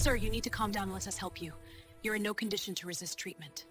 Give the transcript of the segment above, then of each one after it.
Sir, you need to calm down and let us help you. You're in no condition to resist treatment.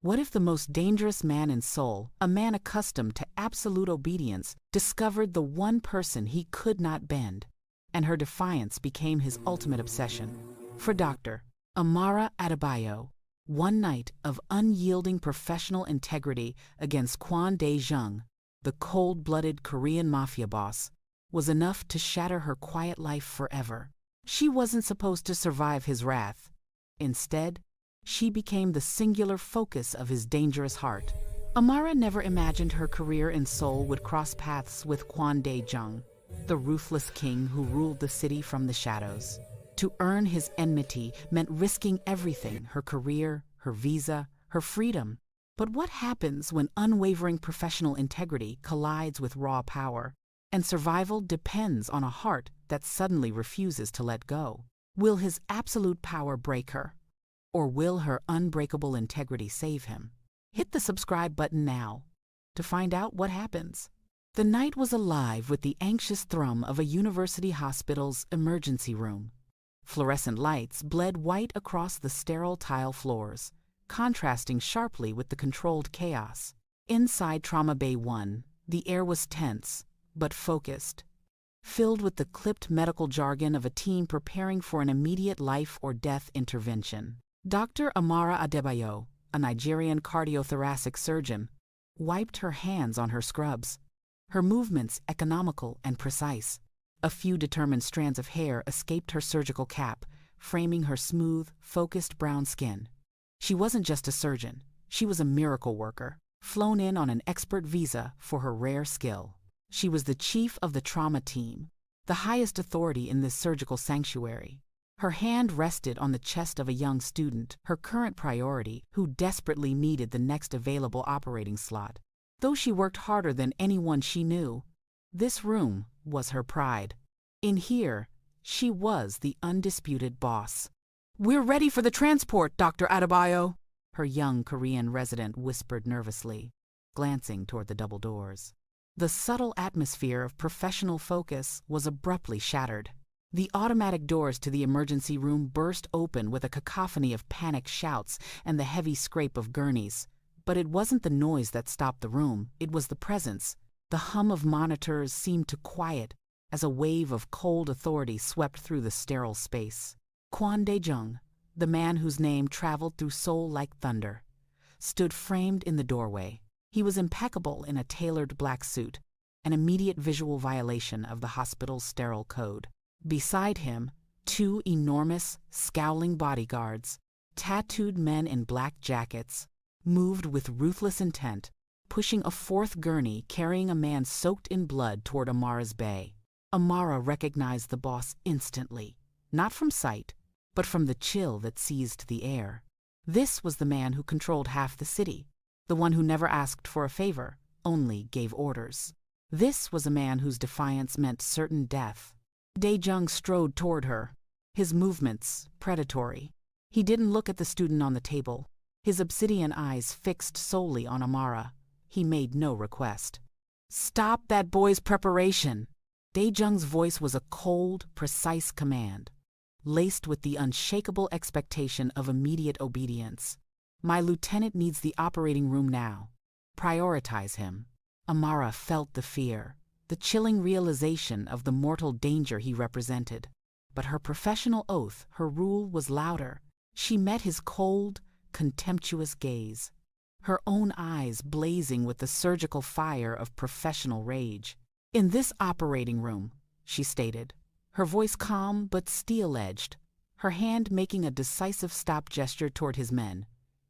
What if the most dangerous man in Seoul, a man accustomed to absolute obedience, discovered the one person he could not bend, and her defiance became his ultimate obsession? For Dr. Amara Adebayo, one night of unyielding professional integrity against Kwon Dae-jung, the cold-blooded Korean Mafia boss, was enough to shatter her quiet life forever. She wasn't supposed to survive his wrath. Instead, she became the singular focus of his dangerous heart. Amara never imagined her career in Seoul would cross paths with Kwon Dae-jung, the ruthless king who ruled the city from the shadows. To earn his enmity meant risking everything: her career, her visa, her freedom. But what happens when unwavering professional integrity collides with raw power, and survival depends on a heart that suddenly refuses to let go? Will his absolute power break her? Or will her unbreakable integrity save him? Hit the subscribe button now to find out what happens. The night was alive with the anxious thrum of a university hospital's emergency room. Fluorescent lights bled white across the sterile tile floors, contrasting sharply with the controlled chaos. Inside Trauma Bay 1, the air was tense, but focused, filled with the clipped medical jargon of a team preparing for an immediate life-or-death intervention. Dr. Amara Adebayo, a Nigerian cardiothoracic surgeon, wiped her hands on her scrubs, her movements economical and precise. A few determined strands of hair escaped her surgical cap, framing her smooth, focused brown skin. She wasn't just a surgeon, she was a miracle worker, flown in on an expert visa for her rare skill. She was the chief of the trauma team, the highest authority in this surgical sanctuary. Her hand rested on the chest of a young student, her current priority, who desperately needed the next available operating slot. Though she worked harder than anyone she knew, this room was her pride. In here, she was the undisputed boss. "We're ready for the transport, Dr. Adebayo," her young Korean resident whispered nervously, glancing toward the double doors. The subtle atmosphere of professional focus was abruptly shattered. The automatic doors to the emergency room burst open with a cacophony of panicked shouts and the heavy scrape of gurneys. But it wasn't the noise that stopped the room, it was the presence. The hum of monitors seemed to quiet as a wave of cold authority swept through the sterile space. Kwon Dae-jung, the man whose name traveled through Seoul like thunder, stood framed in the doorway. He was impeccable in a tailored black suit, an immediate visual violation of the hospital's sterile code. Beside him, two enormous, scowling bodyguards, tattooed men in black jackets, moved with ruthless intent, pushing a fourth gurney carrying a man soaked in blood toward Amara's bay. Amara recognized the boss instantly, not from sight, but from the chill that seized the air. This was the man who controlled half the city, the one who never asked for a favor, only gave orders. This was a man whose defiance meant certain death. Dae-jung strode toward her, his movements predatory. He didn't look at the student on the table, his obsidian eyes fixed solely on Amara. He made no request. "Stop that boy's preparation!" Dae-jung's voice was a cold, precise command, laced with the unshakable expectation of immediate obedience. "My lieutenant needs the operating room now. Prioritize him." Amara felt the fear, the chilling realization of the mortal danger he represented. But her professional oath, her rule was louder. She met his cold, contemptuous gaze, her own eyes blazing with the surgical fire of professional rage. "In this operating room," she stated, her voice calm but steel-edged, her hand making a decisive stop gesture toward his men.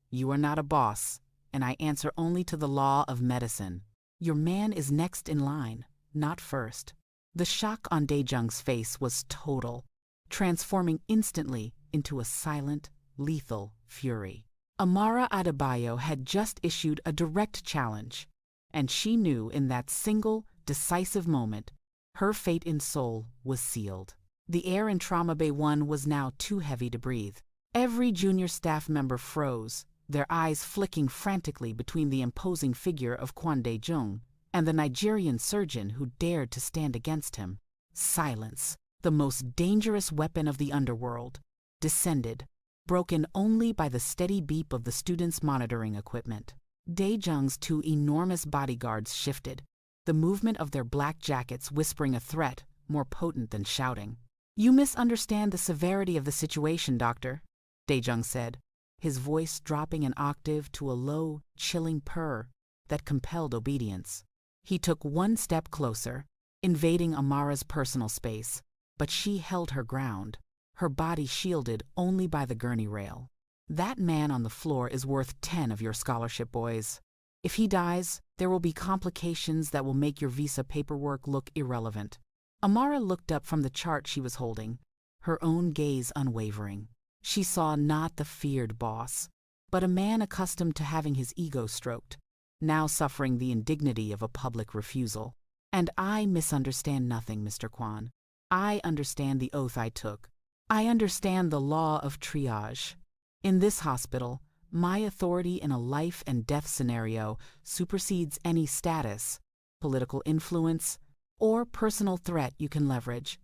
"You are not a boss, and I answer only to the law of medicine. Your man is next in line, not first." The shock on Dae-jung's face was total, transforming instantly into a silent, lethal fury. Amara Adebayo had just issued a direct challenge, and she knew in that single, decisive moment, her fate in Seoul was sealed. The air in Trauma Bay 1 was now too heavy to breathe. Every junior staff member froze, their eyes flicking frantically between the imposing figure of Kwon Dae-jung and the Nigerian surgeon who dared to stand against him. Silence, the most dangerous weapon of the underworld, descended, broken only by the steady beep of the students' monitoring equipment. Dae-jung's two enormous bodyguards shifted, the movement of their black jackets whispering a threat more potent than shouting. "You misunderstand the severity of the situation, Doctor," Dae-jung said, his voice dropping an octave to a low, chilling purr that compelled obedience. He took one step closer, invading Amara's personal space, but she held her ground, her body shielded only by the gurney rail. "That man on the floor is worth 10 of your scholarship, boys. If he dies, there will be complications that will make your visa paperwork look irrelevant." Amara looked up from the chart she was holding, her own gaze unwavering. She saw not the feared boss, but a man accustomed to having his ego stroked, now suffering the indignity of a public refusal. "And I misunderstand nothing, Mr. Kwan. I understand the oath I took. I understand the law of triage. In this hospital, my authority in a life and death scenario supersedes any status, political influence, or personal threat you can leverage."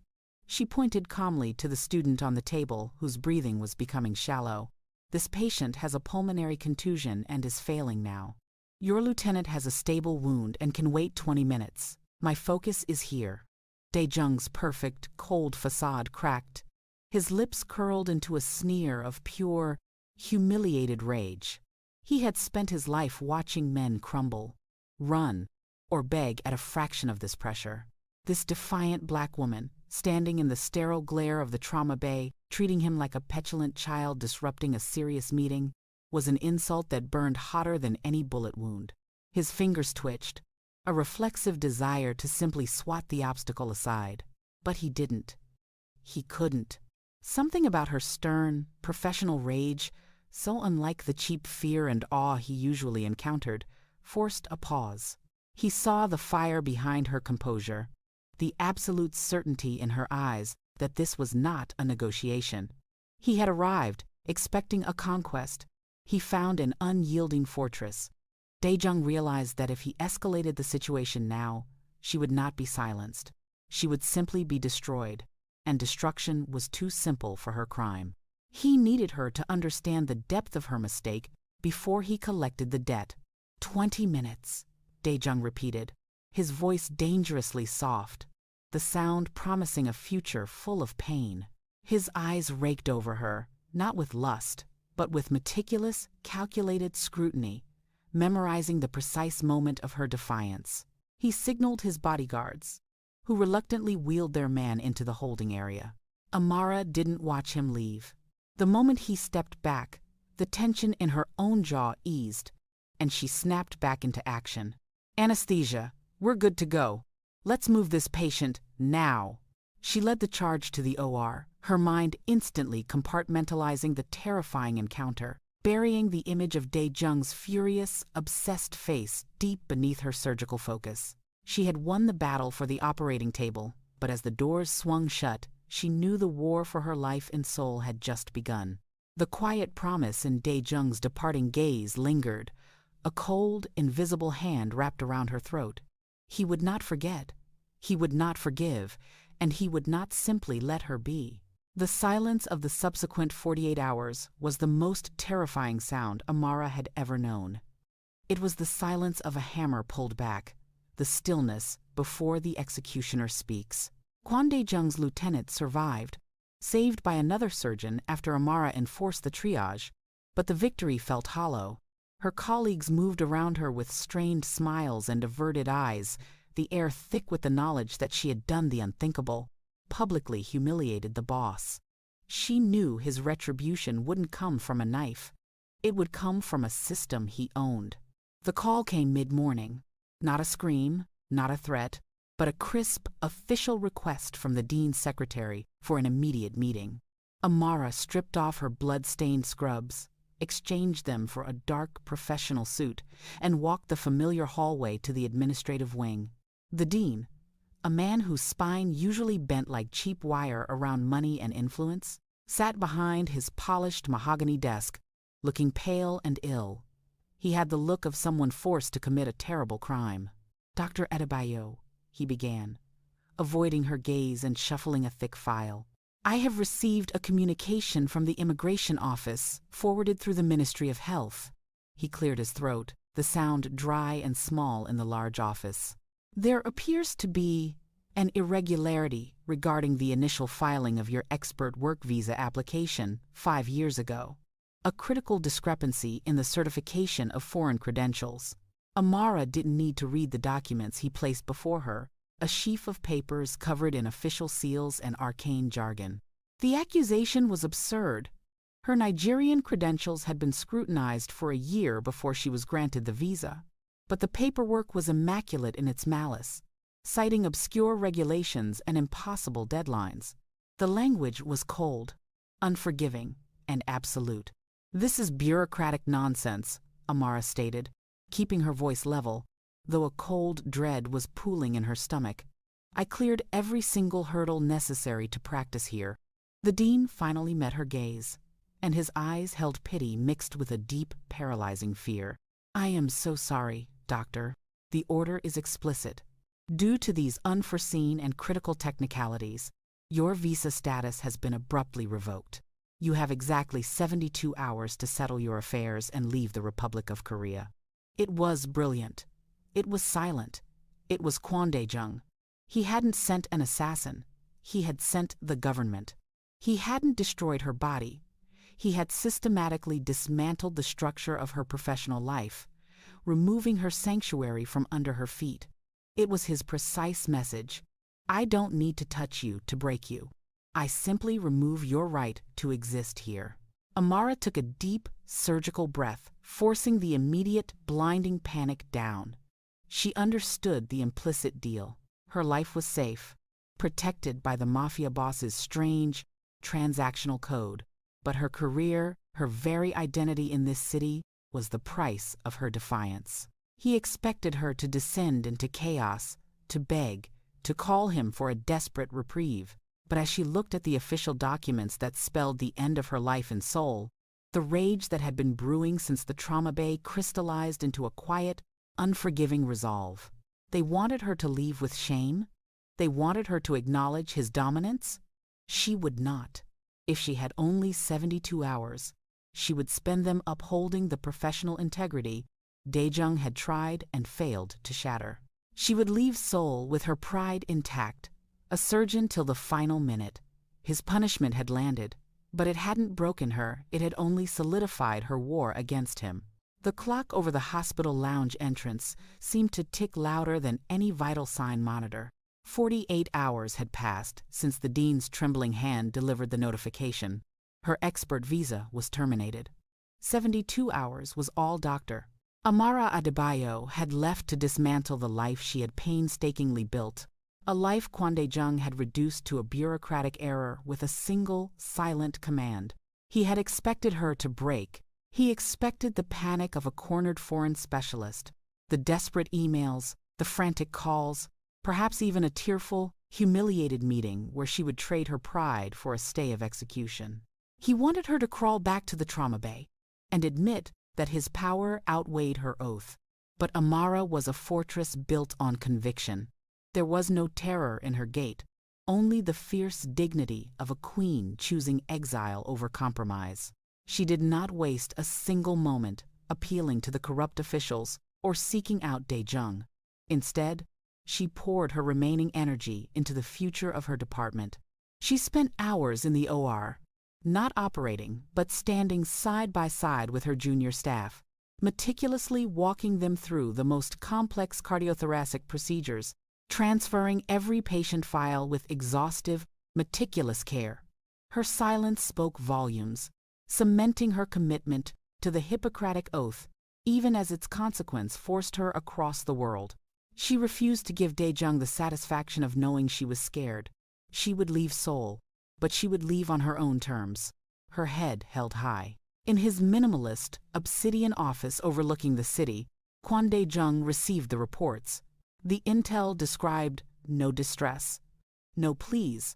She pointed calmly to the student on the table whose breathing was becoming shallow. "This patient has a pulmonary contusion and is failing now. Your lieutenant has a stable wound and can wait 20 minutes. My focus is here." Dae-jung's perfect, cold facade cracked. His lips curled into a sneer of pure, humiliated rage. He had spent his life watching men crumble, run, or beg at a fraction of this pressure. This defiant black woman, standing in the sterile glare of the trauma bay, treating him like a petulant child disrupting a serious meeting, was an insult that burned hotter than any bullet wound. His fingers twitched, a reflexive desire to simply swat the obstacle aside. But he didn't. He couldn't. Something about her stern, professional rage, so unlike the cheap fear and awe he usually encountered, forced a pause. He saw the fire behind her composure, the absolute certainty in her eyes that this was not a negotiation. He had arrived, expecting a conquest. He found an unyielding fortress. Dae-jung realized that if he escalated the situation now, she would not be silenced. She would simply be destroyed, and destruction was too simple for her crime. He needed her to understand the depth of her mistake before he collected the debt. 20 minutes, Dae-jung repeated, his voice dangerously soft, the sound promising a future full of pain. His eyes raked over her, not with lust, but with meticulous, calculated scrutiny, memorizing the precise moment of her defiance. He signaled his bodyguards, who reluctantly wheeled their man into the holding area. Amara didn't watch him leave. The moment he stepped back, the tension in her own jaw eased, and she snapped back into action. "Anesthesia, we're good to go. Let's move this patient now." She led the charge to the OR, her mind instantly compartmentalizing the terrifying encounter, burying the image of Dae-jung's furious, obsessed face deep beneath her surgical focus. She had won the battle for the operating table, but as the doors swung shut, she knew the war for her life and soul had just begun. The quiet promise in Dae-jung's departing gaze lingered, a cold, invisible hand wrapped around her throat. He would not forget, he would not forgive, and he would not simply let her be. The silence of the subsequent 48 hours was the most terrifying sound Amara had ever known. It was the silence of a hammer pulled back, the stillness before the executioner speaks. Kwon Dae-jung's lieutenant survived, saved by another surgeon after Amara enforced the triage, but the victory felt hollow. Her colleagues moved around her with strained smiles and averted eyes, the air thick with the knowledge that she had done the unthinkable, publicly humiliated the boss. She knew his retribution wouldn't come from a knife. It would come from a system he owned. The call came mid-morning. Not a scream, not a threat, but a crisp, official request from the dean's secretary for an immediate meeting. Amara stripped off her blood-stained scrubs, exchanged them for a dark professional suit, and walked the familiar hallway to the administrative wing. The dean, a man whose spine usually bent like cheap wire around money and influence, sat behind his polished mahogany desk, looking pale and ill. He had the look of someone forced to commit a terrible crime. "Dr. Adebayo," he began, avoiding her gaze and shuffling a thick file. "I have received a communication from the Immigration Office, forwarded through the Ministry of Health." He cleared his throat, the sound dry and small in the large office. "There appears to be an irregularity regarding the initial filing of your expert work visa application 5 years ago. A critical discrepancy in the certification of foreign credentials." Amara didn't need to read the documents he placed before her, a sheaf of papers covered in official seals and arcane jargon. The accusation was absurd. Her Nigerian credentials had been scrutinized for a year before she was granted the visa. But the paperwork was immaculate in its malice, citing obscure regulations and impossible deadlines. The language was cold, unforgiving, and absolute. "This is bureaucratic nonsense," Amara stated, keeping her voice level, though a cold dread was pooling in her stomach. "I cleared every single hurdle necessary to practice here." The dean finally met her gaze, and his eyes held pity mixed with a deep, paralyzing fear. "I am so sorry, Doctor. The order is explicit. Due to these unforeseen and critical technicalities, your visa status has been abruptly revoked. You have exactly 72 hours to settle your affairs and leave the Republic of Korea." It was brilliant. It was silent. It was Kwon Dae-jung. He hadn't sent an assassin. He had sent the government. He hadn't destroyed her body. He had systematically dismantled the structure of her professional life, removing her sanctuary from under her feet. It was his precise message: "I don't need to touch you to break you. I simply remove your right to exist here." Amara took a deep, surgical breath, forcing the immediate, blinding panic down. She understood the implicit deal. Her life was safe, protected by the Mafia Boss's strange, transactional code. But her career, her very identity in this city, was the price of her defiance. He expected her to descend into chaos, to beg, to call him for a desperate reprieve. But as she looked at the official documents that spelled the end of her life in Seoul, the rage that had been brewing since the trauma bay crystallized into a quiet, unforgiving resolve. They wanted her to leave with shame. They wanted her to acknowledge his dominance. She would not. If she had only 72 hours, she would spend them upholding the professional integrity Dae-jung had tried and failed to shatter. She would leave Seoul with her pride intact, a surgeon till the final minute. His punishment had landed, but it hadn't broken her, it had only solidified her war against him. The clock over the hospital lounge entrance seemed to tick louder than any vital sign monitor. 48 hours had passed since the dean's trembling hand delivered the notification. Her expert visa was terminated. 72 hours was all Dr. Amara Adebayo had left to dismantle the life she had painstakingly built, a life Kwon Dae-jung had reduced to a bureaucratic error with a single, silent command. He had expected her to break. He expected the panic of a cornered foreign specialist, the desperate emails, the frantic calls, perhaps even a tearful, humiliated meeting where she would trade her pride for a stay of execution. He wanted her to crawl back to the trauma bay and admit that his power outweighed her oath. But Amara was a fortress built on conviction. There was no terror in her gait, only the fierce dignity of a queen choosing exile over compromise. She did not waste a single moment appealing to the corrupt officials or seeking out Dae-jung. Instead, she poured her remaining energy into the future of her department. She spent hours in the OR, not operating, but standing side by side with her junior staff, meticulously walking them through the most complex cardiothoracic procedures, transferring every patient file with exhaustive, meticulous care. Her silence spoke volumes, cementing her commitment to the Hippocratic Oath, even as its consequence forced her across the world. She refused to give Dae-jung the satisfaction of knowing she was scared. She would leave Seoul, but she would leave on her own terms, her head held high. In his minimalist, obsidian office overlooking the city, Kwon Dae-jung received the reports. The intel described no distress, no pleas,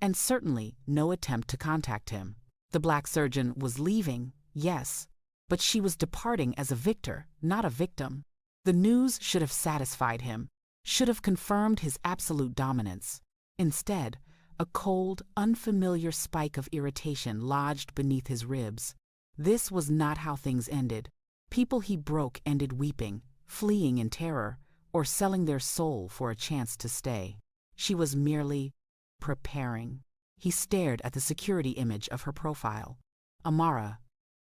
and certainly no attempt to contact him. The black surgeon was leaving, yes, but she was departing as a victor, not a victim. The news should have satisfied him. should have confirmed his absolute dominance. Instead, a cold, unfamiliar spike of irritation lodged beneath his ribs. This was not how things ended. People he broke ended weeping, fleeing in terror, or selling their soul for a chance to stay. She was merely preparing. He stared at the security image of her profile. Amara,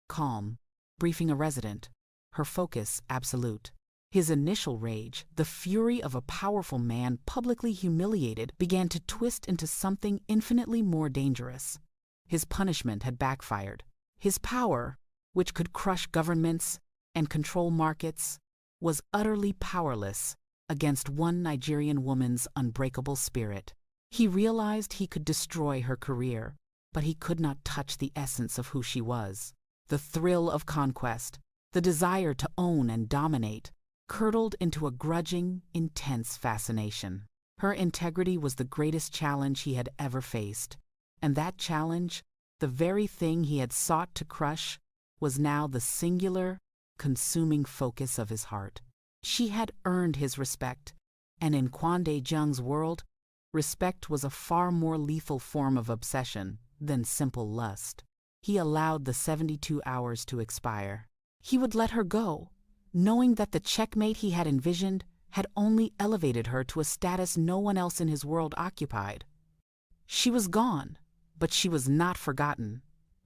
calm, briefing a resident, her focus absolute. His initial rage, the fury of a powerful man publicly humiliated, began to twist into something infinitely more dangerous. His punishment had backfired. His power, which could crush governments and control markets, was utterly powerless against one Nigerian woman's unbreakable spirit. He realized he could destroy her career, but he could not touch the essence of who she was. The thrill of conquest, the desire to own and dominate, curdled into a grudging, intense fascination. Her integrity was the greatest challenge he had ever faced, and that challenge, the very thing he had sought to crush, was now the singular, consuming focus of his heart. She had earned his respect, and in Kwon Dae-jung's world, respect was a far more lethal form of obsession than simple lust. He allowed the 72 hours to expire. He would let her go, knowing that the checkmate he had envisioned had only elevated her to a status no one else in his world occupied. She was gone, but she was not forgotten.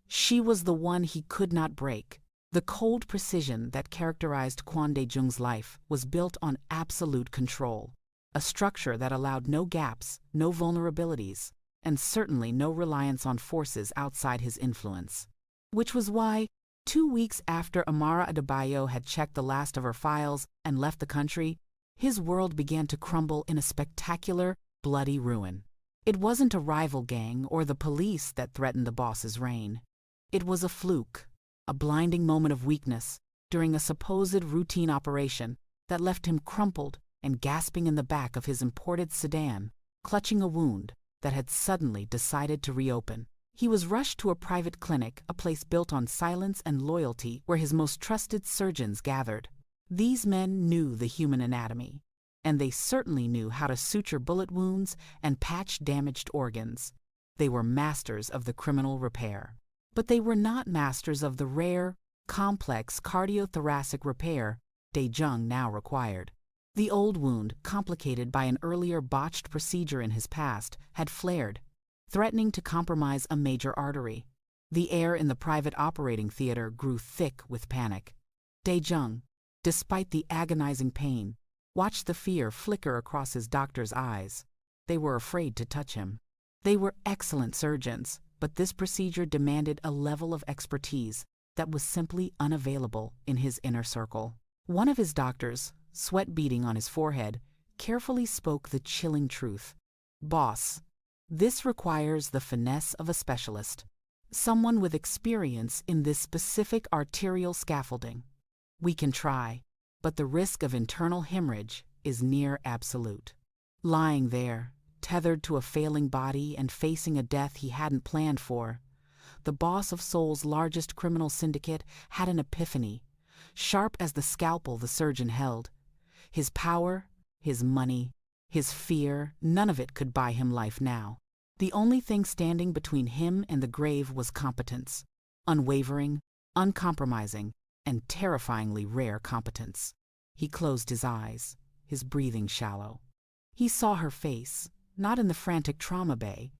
She was the one he could not break. The cold precision that characterized Kwon Dae-jung's life was built on absolute control, a structure that allowed no gaps, no vulnerabilities, and certainly no reliance on forces outside his influence. Which was why, 2 weeks after Amara Adebayo had checked the last of her files and left the country, his world began to crumble in a spectacular, bloody ruin. It wasn't a rival gang or the police that threatened the boss's reign. It was a fluke, a blinding moment of weakness during a supposed routine operation that left him crumpled and gasping in the back of his imported sedan, clutching a wound that had suddenly decided to reopen. He was rushed to a private clinic, a place built on silence and loyalty where his most trusted surgeons gathered. These men knew the human anatomy, and they certainly knew how to suture bullet wounds and patch damaged organs. They were masters of the criminal repair. But they were not masters of the rare, complex cardiothoracic repair Dae-jung now required. The old wound, complicated by an earlier botched procedure in his past, had flared, threatening to compromise a major artery. The air in the private operating theater grew thick with panic. Dae-jung, despite the agonizing pain, watched the fear flicker across his doctor's eyes. They were afraid to touch him. They were excellent surgeons, but this procedure demanded a level of expertise that was simply unavailable in his inner circle. One of his doctors, sweat beading on his forehead, carefully spoke the chilling truth. "Boss, this requires the finesse of a specialist, someone with experience in this specific arterial scaffolding. We can try, but the risk of internal hemorrhage is near absolute." Lying there, tethered to a failing body and facing a death he hadn't planned for, the boss of Seoul's largest criminal syndicate had an epiphany, sharp as the scalpel the surgeon held. His power, his money, his fear, none of it could buy him life now. The only thing standing between him and the grave was competence. Unwavering, uncompromising, and terrifyingly rare competence. He closed his eyes, his breathing shallow. He saw her face, not in the frantic trauma bay,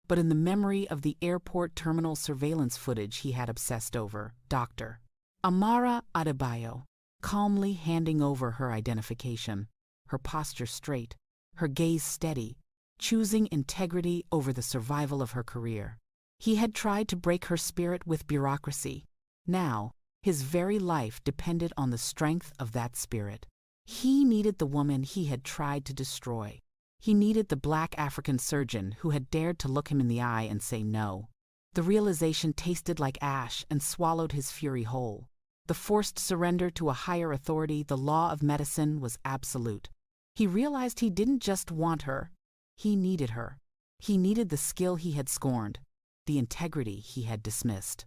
but in the memory of the airport terminal surveillance footage he had obsessed over. Dr. Amara Adebayo, calmly handing over her identification, her posture straight, her gaze steady, choosing integrity over the survival of her career. He had tried to break her spirit with bureaucracy. Now, his very life depended on the strength of that spirit. He needed the woman he had tried to destroy. He needed the black African surgeon who had dared to look him in the eye and say no. The realization tasted like ash and swallowed his fury whole. The forced surrender to a higher authority, the law of medicine, was absolute. He realized he didn't just want her. He needed her. He needed the skill he had scorned, the integrity he had dismissed.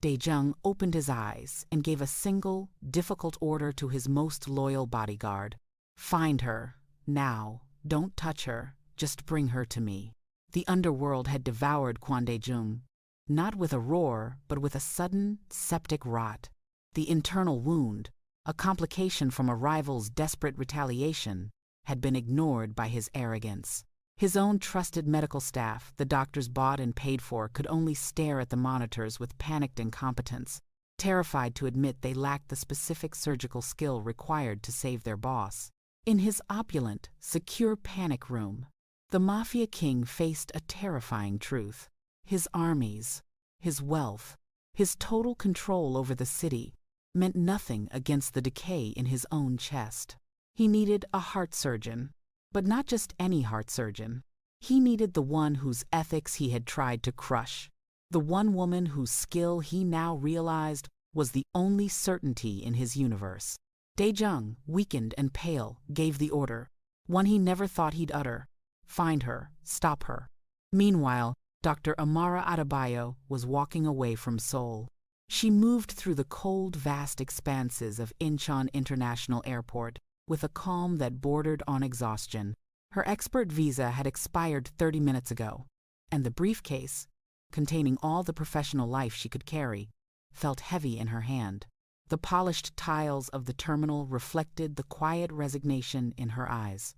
Dae-jung opened his eyes and gave a single, difficult order to his most loyal bodyguard. "Find her. Now, don't touch her, just bring her to me. The underworld had devoured Kwon Dae-jung, not with a roar, but with a sudden, septic rot. The internal wound, a complication from a rival's desperate retaliation, had been ignored by his arrogance. His own trusted medical staff, the doctors bought and paid for, could only stare at the monitors with panicked incompetence, terrified to admit they lacked the specific surgical skill required to save their boss. In his opulent, secure panic room, the Mafia King faced a terrifying truth. His armies, his wealth, his total control over the city meant nothing against the decay in his own chest. He needed a heart surgeon, but not just any heart surgeon. He needed the one whose ethics he had tried to crush, the one woman whose skill he now realized was the only certainty in his universe. Dae-jung, weakened and pale, gave the order, one he never thought he'd utter: find her, stop her. Meanwhile, Dr. Amara Adebayo was walking away from Seoul. She moved through the cold, vast expanses of Incheon International Airport with a calm that bordered on exhaustion. Her expert visa had expired 30 minutes ago, and the briefcase, containing all the professional life she could carry, felt heavy in her hand. The polished tiles of the terminal reflected the quiet resignation in her eyes.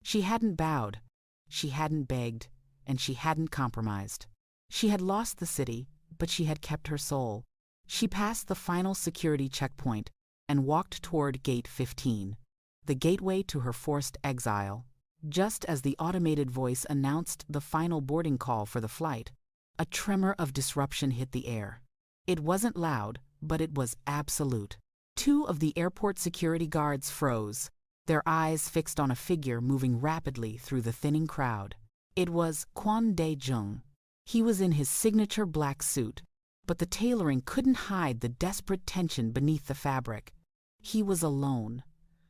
She hadn't bowed, she hadn't begged, and she hadn't compromised. She had lost the city, but she had kept her soul. She passed the final security checkpoint and walked toward Gate 15, the gateway to her forced exile. Just as the automated voice announced the final boarding call for the flight, a tremor of disruption hit the air. It wasn't loud, but it was absolute. Two of the airport security guards froze, their eyes fixed on a figure moving rapidly through the thinning crowd. It was Kwon Dae-jung. He was in his signature black suit, but the tailoring couldn't hide the desperate tension beneath the fabric. He was alone,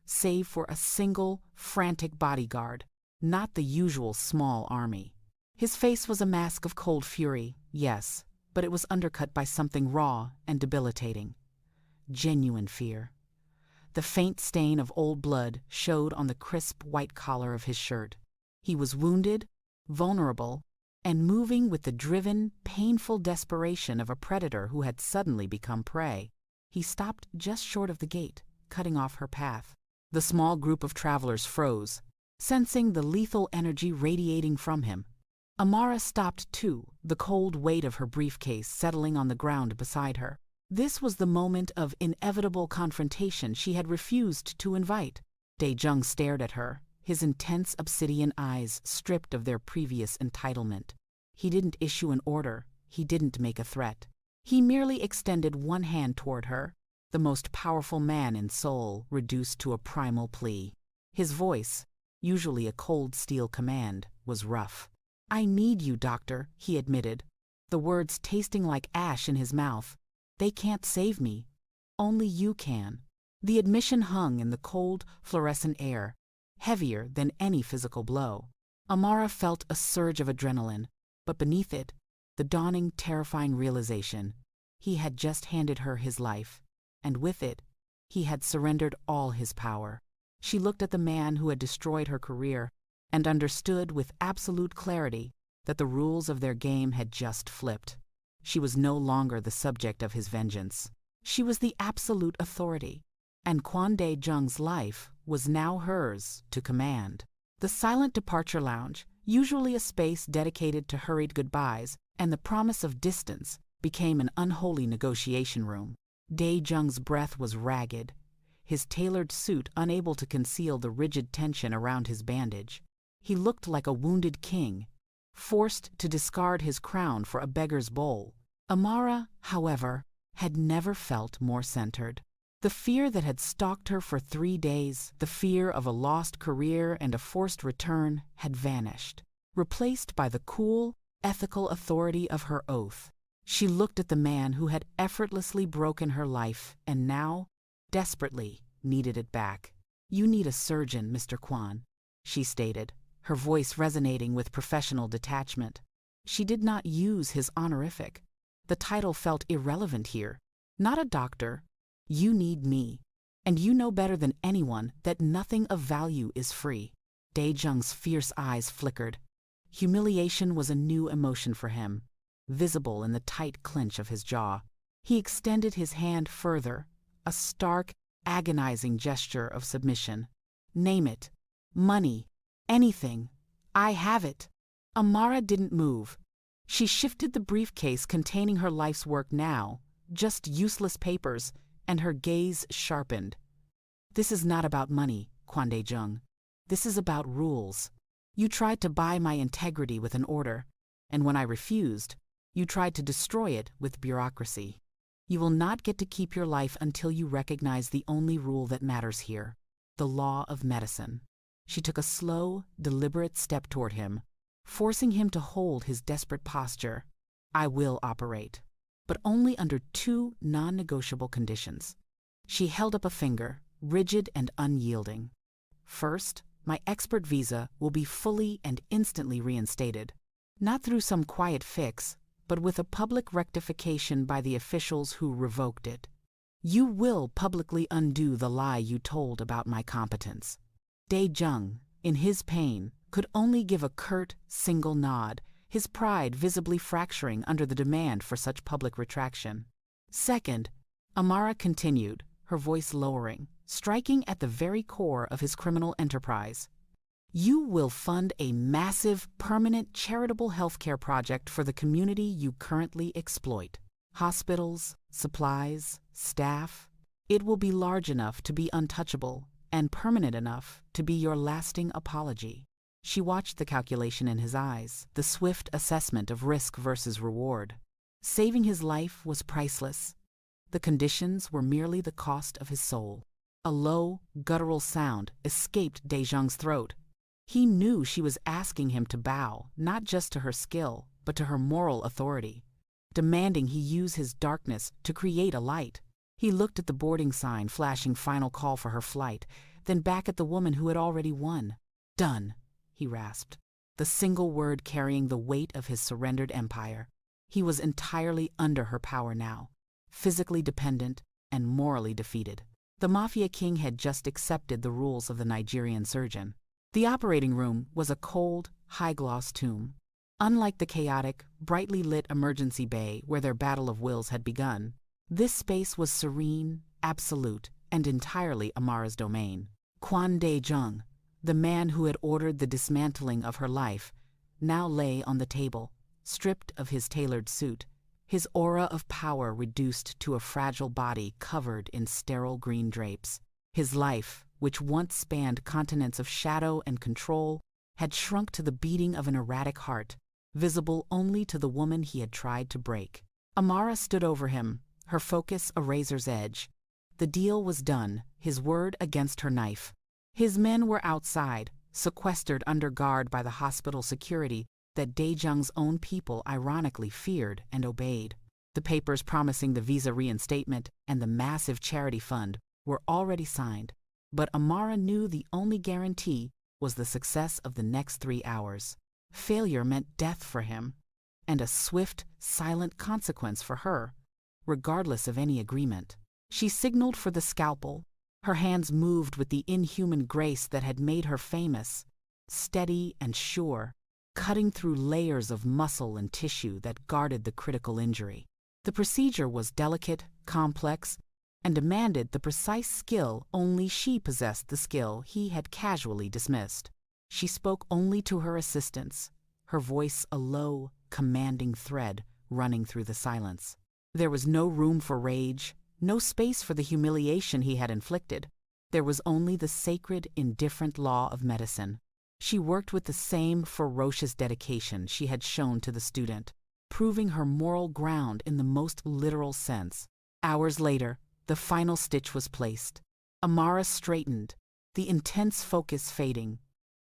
save for a single, frantic bodyguard, not the usual small army. His face was a mask of cold fury, yes, but it was undercut by something raw and debilitating. Genuine fear. The faint stain of old blood showed on the crisp white collar of his shirt. He was wounded, vulnerable, and moving with the driven, painful desperation of a predator who had suddenly become prey. He stopped just short of the gate, cutting off her path. The small group of travelers froze, sensing the lethal energy radiating from him. Amara stopped too, the cold weight of her briefcase settling on the ground beside her. This was the moment of inevitable confrontation she had refused to invite. Dae-jung stared at her, his intense obsidian eyes stripped of their previous entitlement. He didn't issue an order, he didn't make a threat. He merely extended one hand toward her, the most powerful man in Seoul reduced to a primal plea. His voice, usually a cold steel command, was rough. "I need you, doctor," he admitted, the words tasting like ash in his mouth. "They can't save me. Only you can." The admission hung in the cold, fluorescent air, heavier than any physical blow. Amara felt a surge of adrenaline, but beneath it, the dawning, terrifying realization. He had just handed her his life, and with it, he had surrendered all his power. She looked at the man who had destroyed her career and understood with absolute clarity that the rules of their game had just flipped. She was no longer the subject of his vengeance. She was the absolute authority, and Kwon Dae-jung's life was now hers to command. The silent departure lounge, usually a space dedicated to hurried goodbyes and the promise of distance, became an unholy negotiation room. Dae-jung's breath was ragged, his tailored suit unable to conceal the rigid tension around his bandage. He looked like a wounded king, forced to discard his crown for a beggar's bowl. Amara, however, had never felt more centered. The fear that had stalked her for 3 days, the fear of a lost career and a forced return, had vanished, replaced by the cool, ethical authority of her oath. She looked at the man who had effortlessly broken her life and now, desperately, needed it back. "You need a surgeon, Mr. Kwon," she stated, her voice resonating with professional detachment. She did not use his honorific. The title felt irrelevant here. "Not a doctor. You need me. And you know better than anyone that nothing of value is free." Dae-jung's fierce eyes flickered. Humiliation was a new emotion for him, visible in the tight clench of his jaw. He extended his hand further, a stark, agonizing gesture of submission. "Name it. Money. Anything. I have it." Amara didn't move. She shifted the briefcase containing her life's work now, just useless papers, and her gaze sharpened. "This is not about money, Kwon Dae-jung. This is about rules. You tried to buy my integrity with an order, and when I refused, you tried to destroy it with bureaucracy. You will not get to keep your life until you recognize the only rule that matters here, the law of medicine." She took a slow, deliberate step toward him, forcing him to hold his desperate posture. "I will operate, but only under two non-negotiable conditions." She held up a finger, rigid and unyielding. "First, my expert visa will be fully and instantly reinstated, not through some quiet fix, but with a public rectification by the officials who revoked it. You will publicly undo the lie you told about my competence." Dae-jung, in his pain, could only give a curt, single nod, his pride visibly fracturing under the demand for such public retraction. "Second," Amara continued, her voice lowering, striking at the very core of his criminal enterprise, "you will fund a massive, permanent charitable healthcare project for the community you currently exploit. Hospitals, supplies, staff. It will be large enough to be untouchable and permanent enough to be your lasting apology." She watched the calculation in his eyes, the swift assessment of risk versus reward. Saving his life was priceless. The conditions were merely the cost of his soul. A low, guttural sound escaped Dae-jung's throat. He knew she was asking him to bow, not just to her skill, but to her moral authority, demanding he use his darkness to create a light. He looked at the boarding sign flashing final call for her flight, then back at the woman who had already won. "Done," he rasped, the single word carrying the weight of his surrendered empire. He was entirely under her power now, physically dependent and morally defeated. The Mafia King had just accepted the rules of the Nigerian surgeon. The operating room was a cold, high-gloss tomb. Unlike the chaotic, brightly lit emergency bay where their battle of wills had begun, this space was serene, absolute, and entirely Amara's domain. Kwon Dae-jung, the man who had ordered the dismantling of her life, now lay on the table, stripped of his tailored suit, his aura of power reduced to a fragile body covered in sterile green drapes. His life, which once spanned continents of shadow and control, had shrunk to the beating of an erratic heart, visible only to the woman he had tried to break. Amara stood over him, her focus a razor's edge. The deal was done, his word against her knife. His men were outside, sequestered under guard by the hospital security that Dae-jung's own people ironically feared and obeyed. The papers promising the visa reinstatement and the massive charity fund were already signed, but Amara knew the only guarantee was the success of the next 3 hours. Failure meant death for him, and a swift, silent consequence for her, regardless of any agreement. She signaled for the scalpel. Her hands moved with the inhuman grace that had made her famous, steady and sure, cutting through layers of muscle and tissue that guarded the critical injury. The procedure was delicate, complex, and demanded the precise skill only she possessed, the skill he had casually dismissed. She spoke only to her assistants, her voice a low, commanding thread running through the silence. There was no room for rage, no space for the humiliation he had inflicted. There was only the sacred, indifferent law of medicine. She worked with the same ferocious dedication she had shown to the student, proving her moral ground in the most literal sense. Hours later, the final stitch was placed. Amara straightened, the intense focus fading,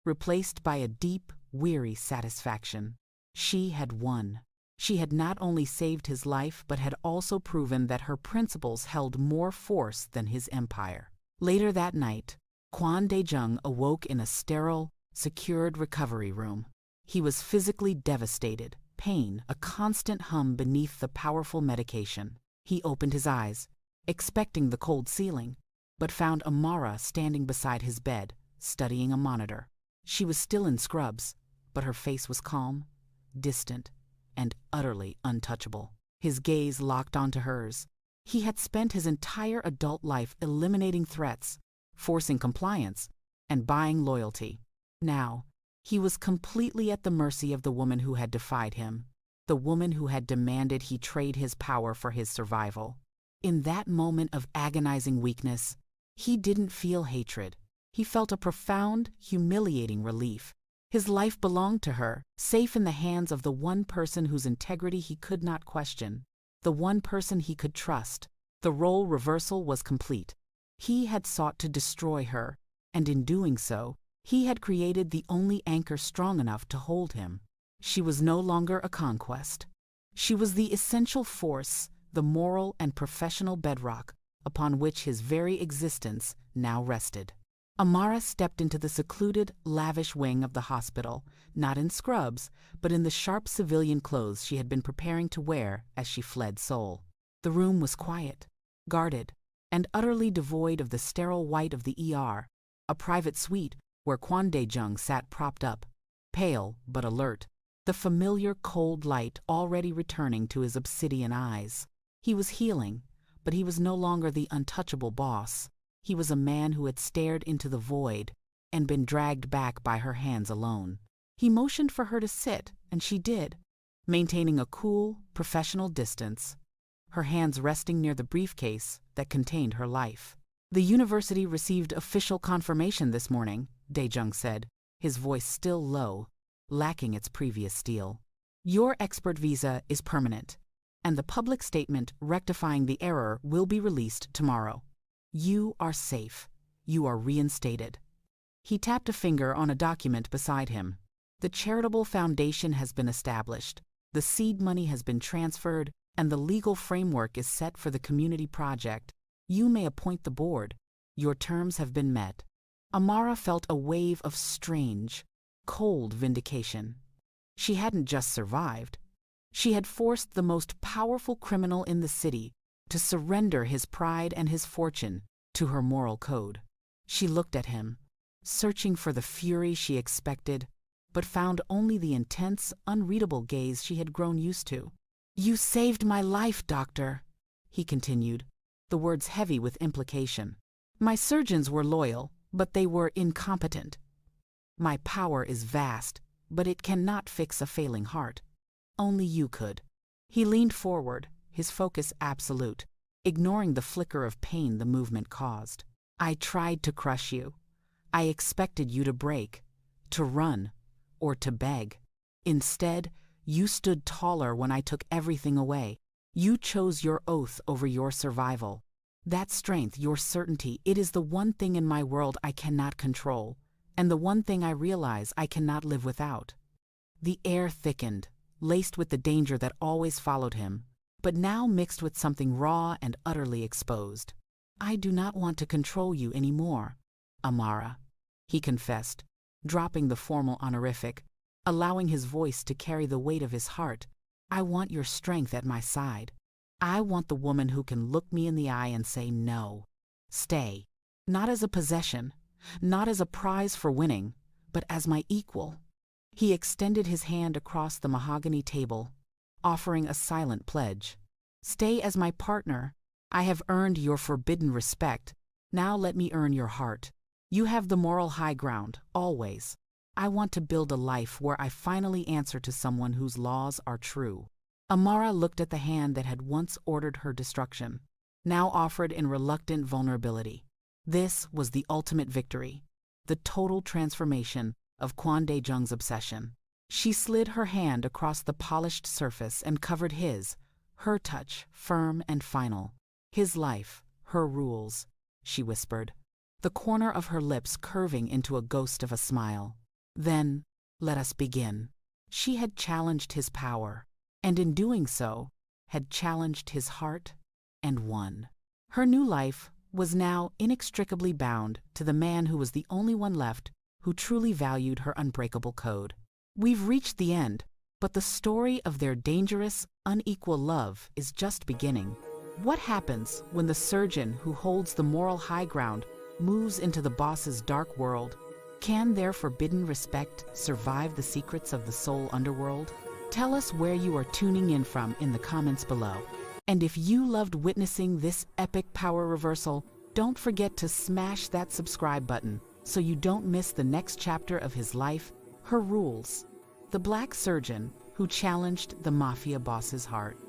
replaced by a deep, weary satisfaction. She had won. She had not only saved his life, but had also proven that her principles held more force than his empire. Later that night, Kwon Dae-jung awoke in a sterile, secured recovery room. He was physically devastated, pain a constant hum beneath the powerful medication. He opened his eyes, expecting the cold ceiling, but found Amara standing beside his bed, studying a monitor. She was still in scrubs, but her face was calm, distant, and utterly untouchable. His gaze locked onto hers. He had spent his entire adult life eliminating threats, forcing compliance, and buying loyalty. Now, he was completely at the mercy of the woman who had defied him, the woman who had demanded he trade his power for his survival. In that moment of agonizing weakness, he didn't feel hatred. He felt a profound, humiliating relief. His life belonged to her, safe in the hands of the one person whose integrity he could not question, the one person he could trust. The role reversal was complete. He had sought to destroy her, and in doing so, he had created the only anchor strong enough to hold him. She was no longer a conquest. She was the essential force, the moral and professional bedrock upon which his very existence now rested. Amara stepped into the secluded, lavish wing of the hospital, not in scrubs, but in the sharp civilian clothes she had been preparing to wear as she fled Seoul. The room was quiet, guarded, and utterly devoid of the sterile white of the ER, a private suite where Kwon Dae-jung sat propped up, pale but alert, the familiar cold light already returning to his obsidian eyes. He was healing, but he was no longer the untouchable boss. He was a man who had stared into the void and been dragged back by her hands alone. He motioned for her to sit, and she did, maintaining a cool, professional distance, her hands resting near the briefcase that contained her life. "The university received official confirmation this morning," Dae-jung said, his voice still low, lacking its previous steel. "Your expert visa is permanent, and the public statement rectifying the error will be released tomorrow. You are safe. You are reinstated." He tapped a finger on a document beside him. "The charitable foundation has been established, the seed money has been transferred, and the legal framework is set for the community project. You may appoint the board. Your terms have been met." Amara felt a wave of strange, cold vindication. She hadn't just survived. She had forced the most powerful criminal in the city to surrender his pride and his fortune to her moral code. She looked at him, searching for the fury she expected, but found only the intense, unreadable gaze she had grown used to. "You saved my life, doctor," he continued, the words heavy with implication. "My surgeons were loyal, but they were incompetent. My power is vast, but it cannot fix a failing heart. Only you could." He leaned forward, his focus absolute, ignoring the flicker of pain the movement caused. "I tried to crush you. I expected you to break, to run, or to beg. Instead, you stood taller when I took everything away. You chose your oath over your survival. That strength, your certainty, it is the one thing in my world I cannot control, and the one thing I realize I cannot live without." The air thickened, laced with the danger that always followed him, but now mixed with something raw and utterly exposed. "I do not want to control you anymore, Amara," he confessed, dropping the formal honorific, allowing his voice to carry the weight of his heart. "I want your strength at my side. I want the woman who can look me in the eye and say no. Stay, not as a possession, not as a prize for winning, but as my equal." He extended his hand across the mahogany table, offering a silent pledge. "Stay as my partner. I have earned your forbidden respect. Now let me earn your heart. You have the moral high ground, always. I want to build a life where I finally answer to someone whose laws are true." Amara looked at the hand that had once ordered her destruction, now offered in reluctant vulnerability. This was the ultimate victory, the total transformation of Kwon Dae-jung's obsession. She slid her hand across the polished surface and covered his, her touch firm and final. "His life, her rules," she whispered, the corner of her lips curving into a ghost of a smile. "Then, let us begin." She had challenged his power, and in doing so, had challenged his heart and won. Her new life was now inextricably bound to the man who was the only one left who truly valued her unbreakable code. We've reached the end, but the story of their dangerous, unequal love is just beginning. What happens when the surgeon who holds the moral high ground moves into the boss's dark world? Can their forbidden respect survive the secrets of the soul underworld? Tell us where you are tuning in from in the comments below. And if you loved witnessing this epic power reversal, don't forget to smash that subscribe button so you don't miss the next chapter of his life, her rules. The black surgeon who challenged the mafia boss's heart.